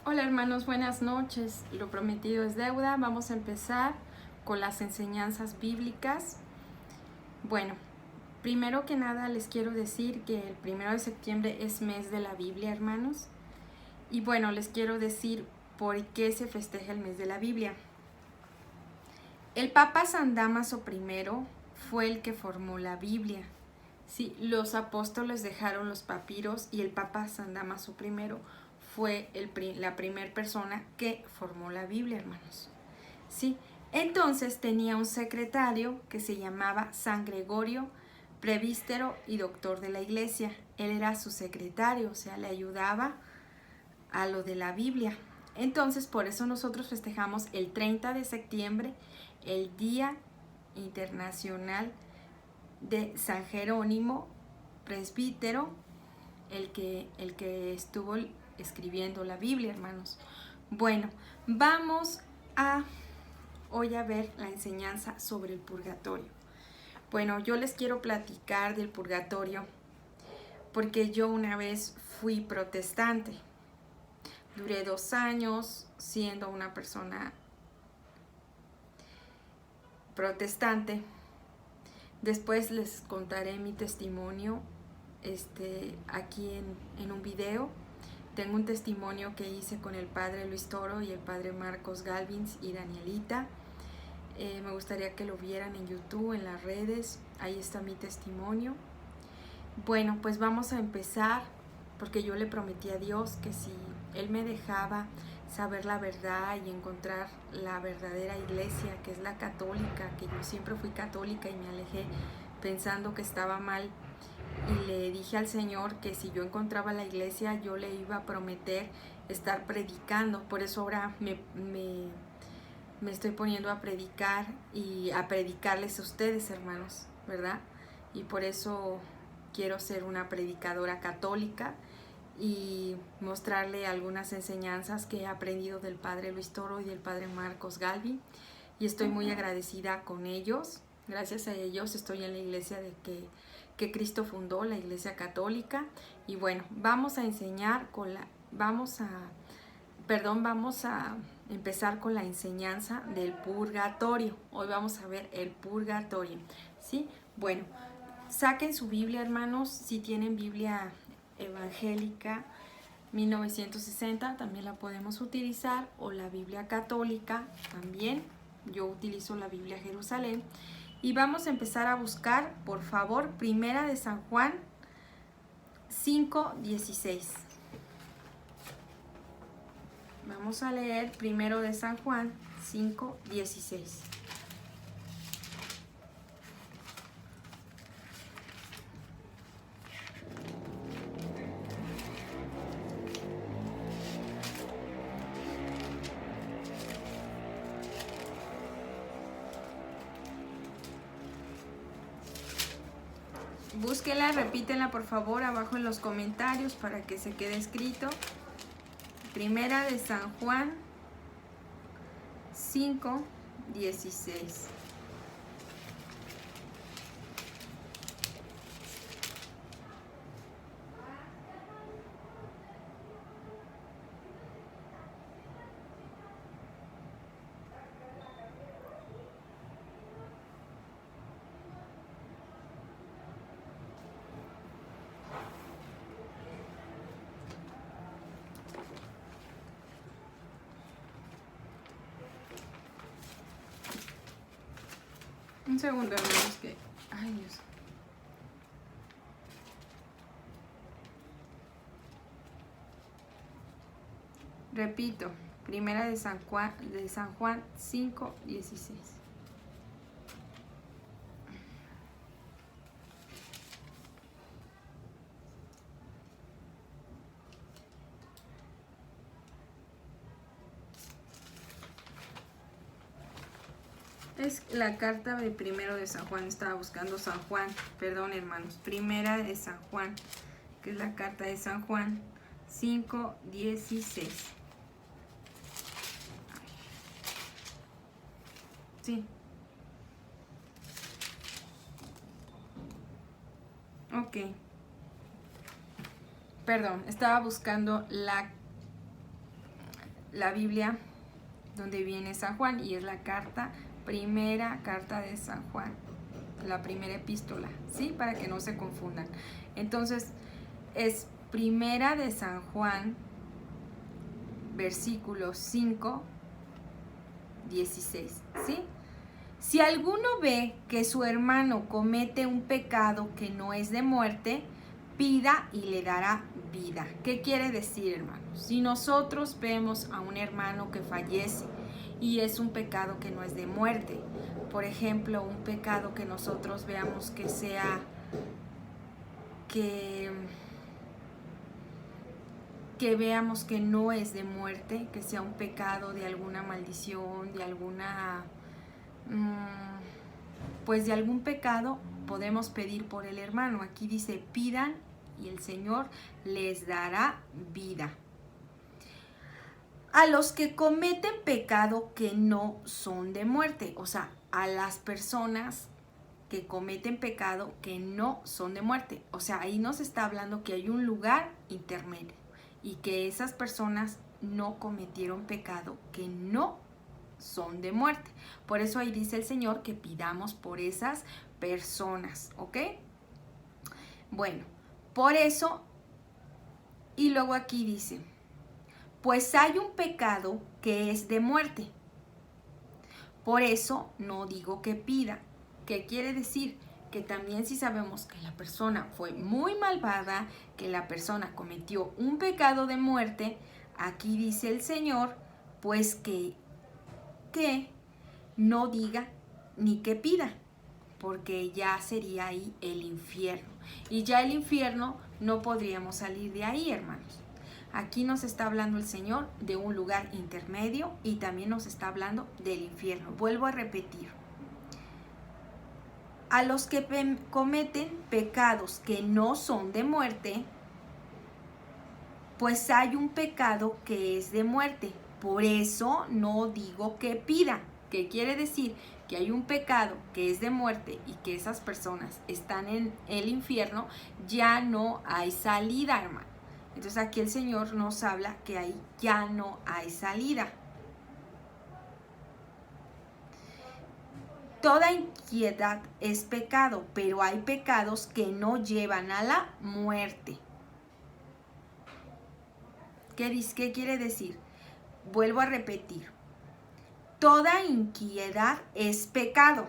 Hola hermanos, buenas noches. Lo prometido es deuda. Vamos a empezar con las enseñanzas bíblicas. Bueno, primero que nada les quiero decir que el 1 de septiembre es mes de la Biblia, hermanos. Y bueno, les quiero decir por qué se festeja el mes de la Biblia. El Papa San Dámaso I fue el que formó la Biblia. Sí, los apóstoles dejaron los papiros y el Papa San Dámaso I fue la primera persona que formó la Biblia, hermanos. Sí, entonces tenía un secretario que se llamaba San Gregorio, prevístero y doctor de la iglesia. Él era su secretario, o sea, le ayudaba a lo de la Biblia. Entonces, por eso nosotros festejamos el 30 de septiembre, el Día Internacional de San Jerónimo, presbítero, el que estuvo escribiendo la Biblia, hermanos. Bueno, vamos a hoy a ver la enseñanza sobre el purgatorio. Bueno, yo les quiero platicar del purgatorio porque yo una vez fui protestante. Duré 2 años siendo una persona protestante. Después les contaré mi testimonio aquí en un video. Tengo un testimonio que hice con el padre Luis Toro y el padre Marcos Galvins y Danielita. Me gustaría que lo vieran en YouTube, en las redes. Ahí está mi testimonio. Bueno, pues vamos a empezar porque yo le prometí a Dios que si Él me dejaba saber la verdad y encontrar la verdadera iglesia, que es la católica, que yo siempre fui católica y me alejé pensando que estaba mal, y le dije al Señor que si yo encontraba la iglesia yo le iba a prometer estar predicando. Por eso ahora me estoy poniendo a predicar y a predicarles a ustedes, hermanos, ¿verdad? Y por eso quiero ser una predicadora católica y mostrarle algunas enseñanzas que he aprendido del padre Luis Toro y del padre Marcos Galvin, y estoy muy agradecida con ellos. Gracias a ellos estoy en la iglesia que Cristo fundó, la iglesia católica. Y bueno, vamos a empezar con la enseñanza del purgatorio. Hoy vamos a ver el purgatorio, ¿sí? Bueno, saquen su Biblia, hermanos, si tienen Biblia evangélica 1960, también la podemos utilizar, o la Biblia católica también. Yo utilizo la Biblia Jerusalén. Y vamos a empezar a buscar, por favor, Primera de San Juan 5:16. Vamos a leer primero de San Juan 5:16. Búsquela, repítela por favor abajo en los comentarios para que se quede escrito. Primera de San Juan 5:16. Un segundo, hermanos, que... Ay, Dios. Repito, primera de San Juan 5:16. Es la carta de primero de San Juan. Estaba buscando San Juan, perdón, hermanos. Primera de San Juan, que es la carta de San Juan 5:16. Sí. Ok. Perdón, estaba buscando la Biblia donde viene San Juan, y es la primera carta de San Juan, la primera epístola, ¿sí? Para que no se confundan. Entonces, es primera de San Juan, versículo 5, 16, ¿sí? Si alguno ve que su hermano comete un pecado que no es de muerte, pida y le dará vida. ¿Qué quiere decir, hermanos? Si nosotros vemos a un hermano que fallece y es un pecado que no es de muerte, por ejemplo, un pecado que nosotros veamos que sea que veamos que no es de muerte, que sea un pecado de alguna maldición, de alguna pues de algún pecado, podemos pedir por el hermano. Aquí dice pidan y el Señor les dará vida. A los que cometen pecado que no son de muerte, o sea, a las personas que cometen pecado que no son de muerte. O sea, ahí nos está hablando que hay un lugar intermedio y que esas personas no cometieron pecado que no son de muerte. Por eso ahí dice el Señor que pidamos por esas personas, ¿ok? Bueno, por eso, y luego aquí dice, pues hay un pecado que es de muerte. Por eso no digo que pida. ¿Qué quiere decir? Que también si sabemos que la persona fue muy malvada, que la persona cometió un pecado de muerte, aquí dice el Señor, pues que no diga ni que pida, porque ya sería ahí el infierno. Y ya el infierno no podríamos salir de ahí, hermanos. Aquí nos está hablando el Señor de un lugar intermedio y también nos está hablando del infierno. Vuelvo a repetir. A los que cometen pecados que no son de muerte, pues hay un pecado que es de muerte. Por eso no digo que pida. ¿Qué quiere decir? Que hay un pecado que es de muerte y que esas personas están en el infierno, ya no hay salida, hermano. Entonces aquí el Señor nos habla que ahí ya no hay salida. Toda inquietud es pecado, pero hay pecados que no llevan a la muerte. ¿Qué quiere decir? Vuelvo a repetir. Toda inquietud es pecado,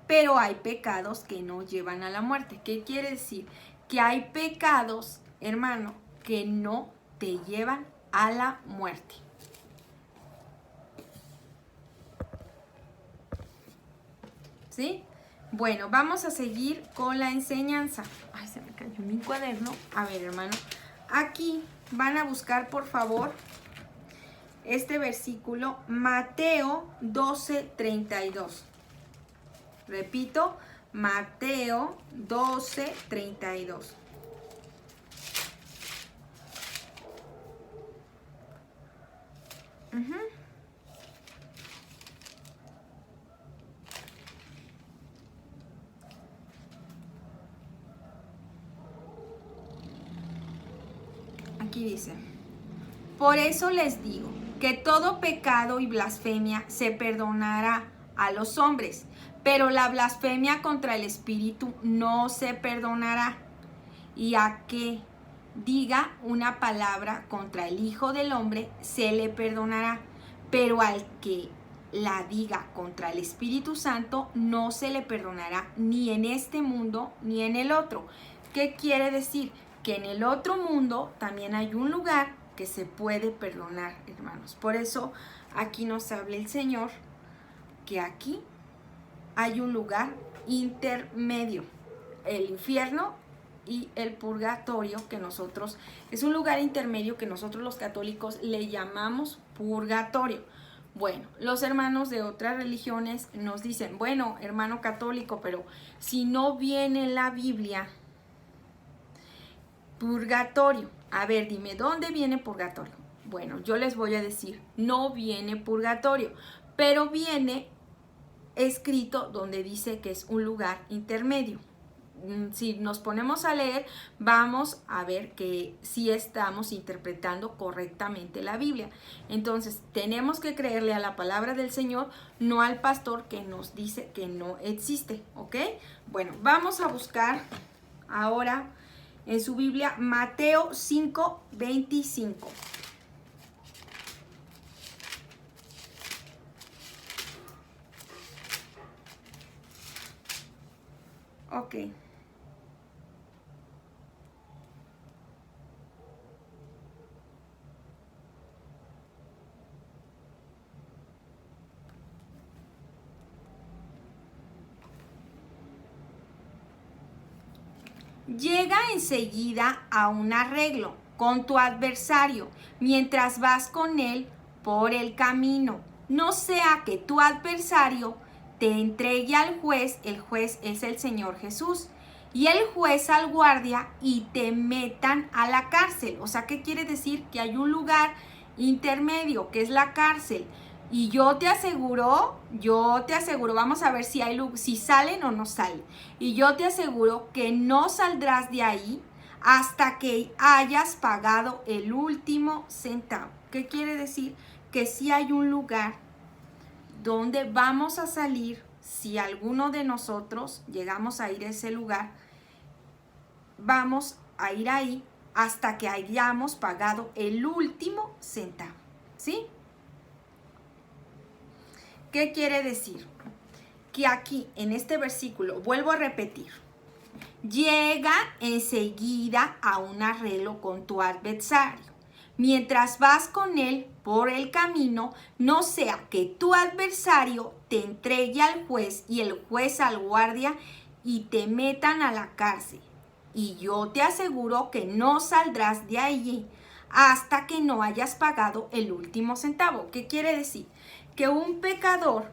pero hay pecados que no llevan a la muerte. ¿Qué quiere decir? Que hay pecados, hermano, que no te llevan a la muerte. ¿Sí? Bueno, vamos a seguir con la enseñanza. Ay, se me cayó mi cuaderno. A ver, hermano, aquí van a buscar, por favor, este versículo, Mateo 12:32. Repito, Mateo 12:32. Aquí dice, por eso les digo que todo pecado y blasfemia se perdonará a los hombres, pero la blasfemia contra el Espíritu no se perdonará. Y a que diga una palabra contra el Hijo del Hombre se le perdonará, pero al que la diga contra el Espíritu Santo no se le perdonará ni en este mundo ni en el otro. ¿Qué quiere decir? Que en el otro mundo también hay un lugar que se puede perdonar, hermanos. Por eso aquí nos habla el Señor que aquí hay un lugar intermedio, el infierno y el purgatorio, que nosotros, es un lugar intermedio que nosotros los católicos le llamamos purgatorio. Bueno, los hermanos de otras religiones nos dicen, bueno, hermano católico, pero si no viene en la Biblia purgatorio. A ver, dime, ¿dónde viene purgatorio? Bueno, yo les voy a decir, no viene purgatorio, pero viene escrito donde dice que es un lugar intermedio. si nos ponemos a leer, vamos a ver que sí estamos interpretando correctamente la Biblia. Entonces, tenemos que creerle a la palabra del Señor, no al pastor que nos dice que no existe, ¿ok? Bueno, vamos a buscar ahora en su Biblia Mateo 5:25. Ok. Llega enseguida a un arreglo con tu adversario mientras vas con él por el camino. No sea que tu adversario te entregue al juez, el juez es el Señor Jesús, y el juez al guardia y te metan a la cárcel. O sea, ¿qué quiere decir? Que hay un lugar intermedio, que es la cárcel. Y yo te aseguro, vamos a ver si salen o no salen. Y yo te aseguro que no saldrás de ahí hasta que hayas pagado el último centavo. ¿Qué quiere decir? Que sí hay un lugar donde vamos a salir, si alguno de nosotros llegamos a ir a ese lugar, vamos a ir ahí hasta que hayamos pagado el último centavo, ¿sí? ¿Qué quiere decir? Que aquí, en este versículo, vuelvo a repetir, llega enseguida a un arreglo con tu adversario. Mientras vas con él por el camino, no sea que tu adversario te entregue al juez y el juez al guardia y te metan a la cárcel. Y yo te aseguro que no saldrás de allí hasta que no hayas pagado el último centavo. ¿Qué quiere decir? Que un pecador,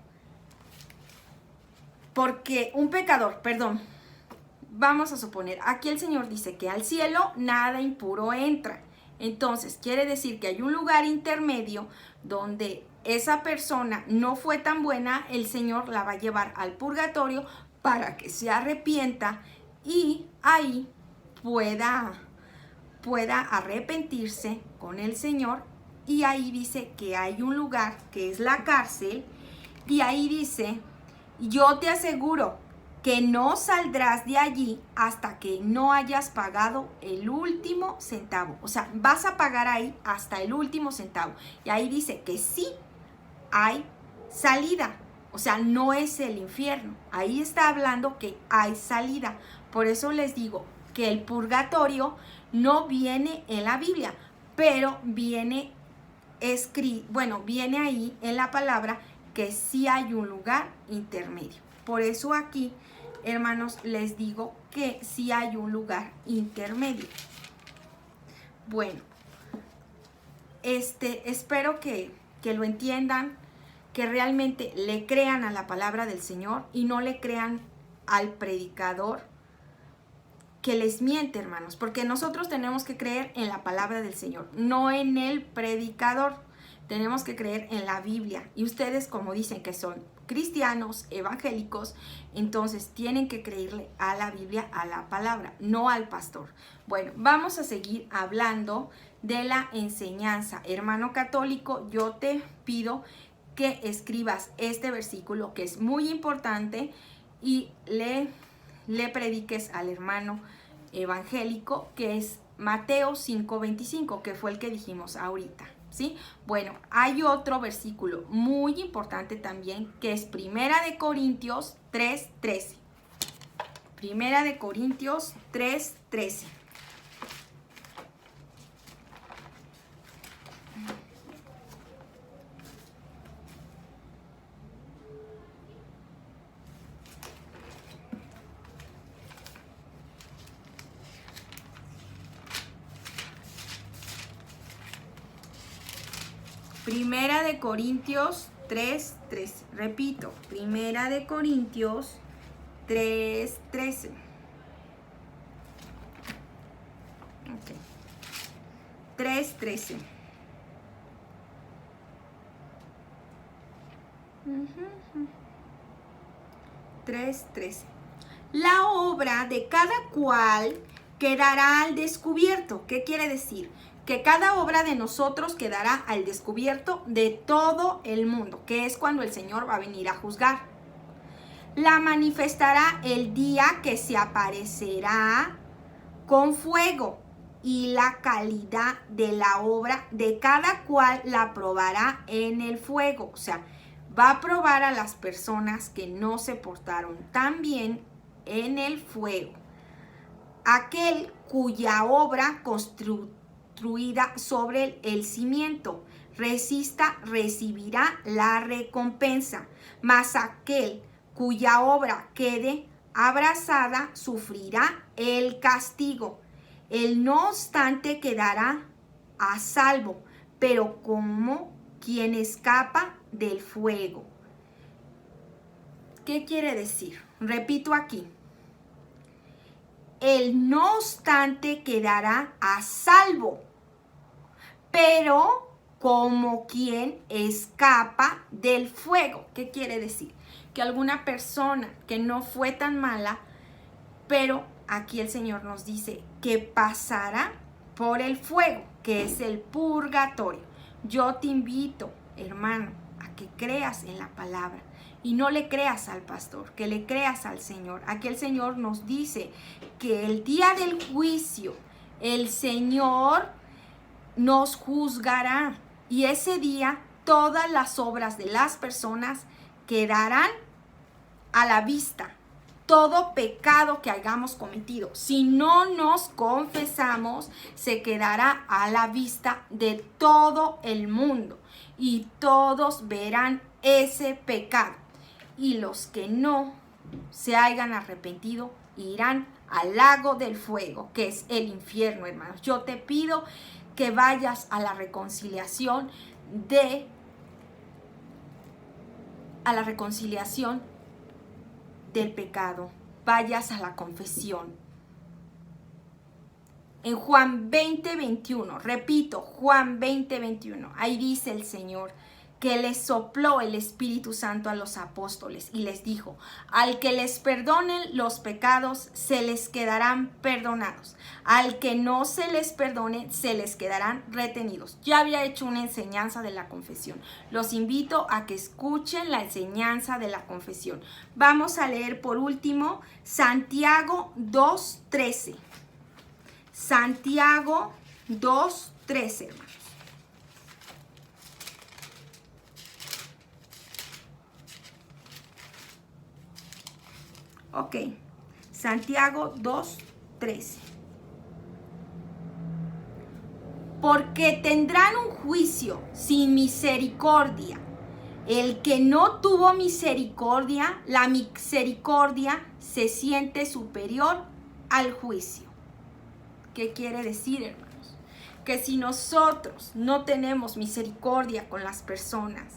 vamos a suponer, aquí el Señor dice que al cielo nada impuro entra. Entonces, quiere decir que hay un lugar intermedio donde esa persona no fue tan buena, el Señor la va a llevar al purgatorio para que se arrepienta y ahí pueda arrepentirse con el Señor. Y ahí dice que hay un lugar que es la cárcel, y ahí dice, yo te aseguro que no saldrás de allí hasta que no hayas pagado el último centavo. O sea, vas a pagar ahí hasta el último centavo. Y ahí dice que sí hay salida. O sea, no es el infierno. Ahí está hablando que hay salida. Por eso les digo que el purgatorio no viene en la Biblia, pero viene viene ahí en la palabra que sí hay un lugar intermedio. Por eso aquí, hermanos, les digo que sí hay un lugar intermedio. Bueno, espero que lo entiendan, que realmente le crean a la palabra del Señor y no le crean al predicador que les miente, hermanos, porque nosotros tenemos que creer en la palabra del Señor, no en el predicador. Tenemos que creer en la Biblia. Y ustedes, como dicen que son cristianos, evangélicos, entonces tienen que creerle a la Biblia, a la palabra, no al pastor. Bueno, vamos a seguir hablando de la enseñanza. Hermano católico, yo te pido que escribas este versículo que es muy importante y le prediques al hermano evangélico, que es Mateo 5:25, que fue el que dijimos ahorita, ¿sí? Bueno, hay otro versículo muy importante también, que es Primera de Corintios 3:13. Primera de Corintios 3:13. Primera de Corintios 3:13. Repito, Primera de Corintios 3:13. Okay. 3:13. 3:13. La obra de cada cual quedará al descubierto. ¿Qué quiere decir? Que cada obra de nosotros quedará al descubierto de todo el mundo, que es cuando el Señor va a venir a juzgar. La manifestará el día que se aparecerá con fuego, y la calidad de la obra de cada cual la probará en el fuego. O sea, va a probar a las personas que no se portaron tan bien en el fuego. Aquel cuya obra construida sobre el cimiento resista recibirá la recompensa, mas aquel cuya obra quede abrasada sufrirá el castigo. El no obstante quedará a salvo, pero como quien escapa del fuego. ¿Qué quiere decir? Repito aquí. El no obstante quedará a salvo, pero como quien escapa del fuego. ¿Qué quiere decir? Que alguna persona que no fue tan mala, pero aquí el Señor nos dice que pasará por el fuego, que es el purgatorio. Yo te invito, hermano, a que creas en la palabra y no le creas al pastor, que le creas al Señor. Aquí el Señor nos dice que el día del juicio, el Señor nos juzgará, y ese día todas las obras de las personas quedarán a la vista. Todo pecado que hayamos cometido, si no nos confesamos, se quedará a la vista de todo el mundo y todos verán ese pecado. Y los que no se hayan arrepentido irán al lago del fuego, que es el infierno, hermanos. Yo te pido que vayas a la reconciliación del pecado, vayas a la confesión. En Juan 20:21, repito, Juan 20:21, ahí dice el Señor que les sopló el Espíritu Santo a los apóstoles y les dijo: al que les perdonen los pecados, se les quedarán perdonados. Al que no se les perdone, se les quedarán retenidos. Ya había hecho una enseñanza de la confesión. Los invito a que escuchen la enseñanza de la confesión. Vamos a leer por último Santiago 2:13. Santiago 2:13, hermanos. Ok, Santiago 2:13. Porque tendrán un juicio sin misericordia. El que no tuvo misericordia, la misericordia se siente superior al juicio. ¿Qué quiere decir, hermanos? Que si nosotros no tenemos misericordia con las personas,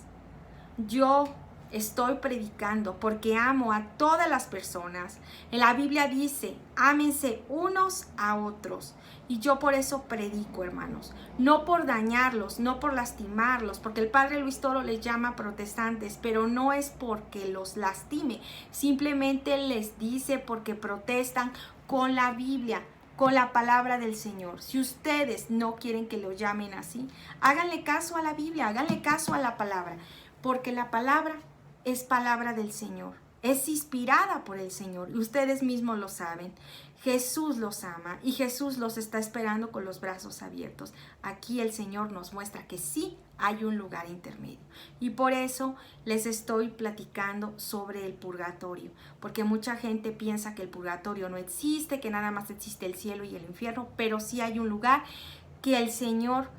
yo estoy predicando porque amo a todas las personas. En la Biblia dice, ámense unos a otros. Y yo por eso predico, hermanos. No por dañarlos, no por lastimarlos, porque el Padre Luis Toro les llama protestantes, pero no es porque los lastime. Simplemente les dice porque protestan con la Biblia, con la palabra del Señor. Si ustedes no quieren que lo llamen así, háganle caso a la Biblia, háganle caso a la palabra, porque la palabra es palabra del Señor, es inspirada por el Señor y ustedes mismos lo saben. Jesús los ama y Jesús los está esperando con los brazos abiertos. Aquí el Señor nos muestra que sí hay un lugar intermedio y por eso les estoy platicando sobre el purgatorio, porque mucha gente piensa que el purgatorio no existe, que nada más existe el cielo y el infierno, pero sí hay un lugar que el Señor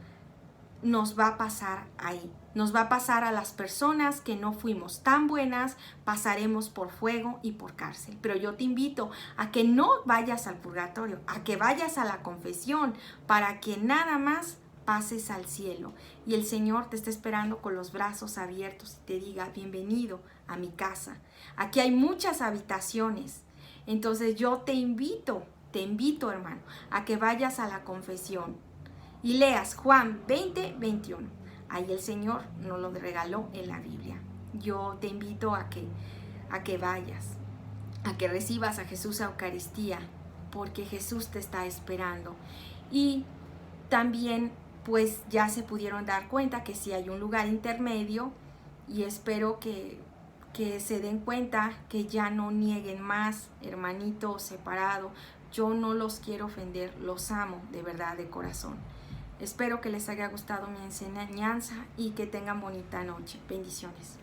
nos va a pasar ahí. Nos va a pasar a las personas que no fuimos tan buenas, pasaremos por fuego y por cárcel. Pero yo te invito a que no vayas al purgatorio, a que vayas a la confesión, para que nada más pases al cielo. Y el Señor te está esperando con los brazos abiertos y te diga, bienvenido a mi casa. Aquí hay muchas habitaciones. Entonces yo te invito, hermano, a que vayas a la confesión y leas Juan 20:21. Ahí el Señor nos lo regaló en la Biblia. Yo te invito a que vayas. a que recibas a Jesús a Eucaristía, porque Jesús te está esperando. Y también pues ya se pudieron dar cuenta que sí hay un lugar intermedio, y espero que se den cuenta, que ya no nieguen más, hermanito separado. Yo no los quiero ofender, los amo de verdad, de corazón. Espero que les haya gustado mi enseñanza y que tengan bonita noche. Bendiciones.